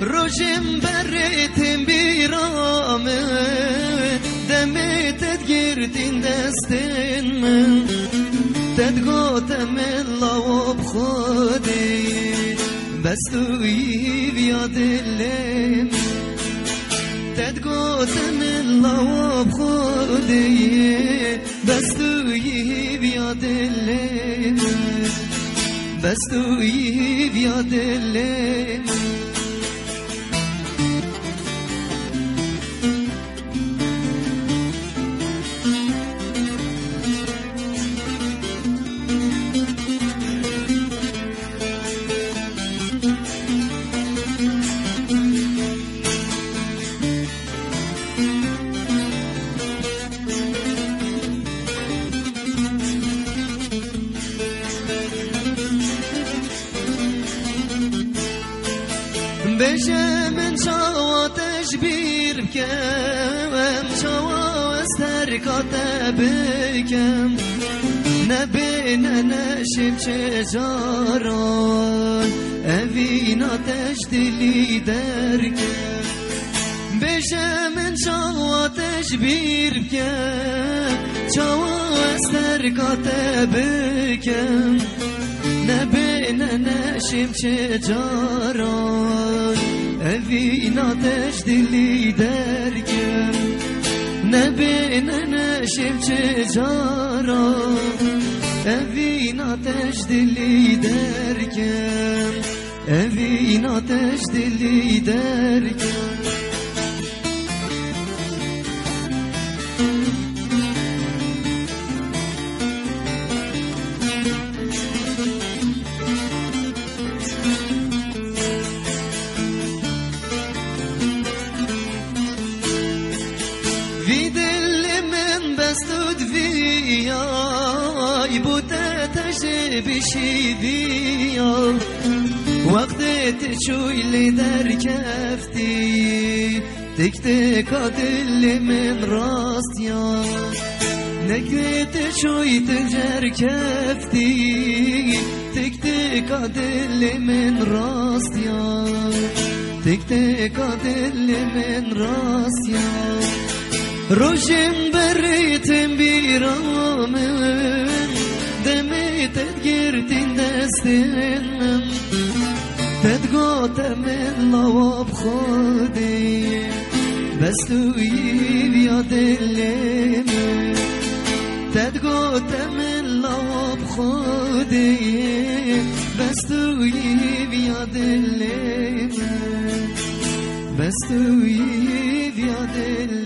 روشم برتم بیرامه دمتت گردین دستن من تدگاتم الله بخودی بس توی بیا دلم تدگاتم الله بخودی بس توی بیا دلم بس توی بیا دلم بشم چاوا تشبیر بکم چاوا استرکات بکم نبینه نشم چجاران اوین آتش دلی درکم بشم چاوا تشبیر بکم چاوا استرکات بکم نبینه نشم چجاران اوین آتش دلی درکم نبینه نشم چجاران اوین آتش دلی درکم اوین آتش دلی درکم ویای بوده تجربشی بیا وقتی چویلی در کفتی تک تکا دل من راست یا نکتی چوی تجر کفتی تک تکا دل من راست یا تک تکا دل من راست یا روشم برتم بیرامن دمتت گردین دستن من تدگاتم الله بخودی بس توی بیا دلم تدگاتم الله بخودی بس توی بیا دلم بس توی بیا دلم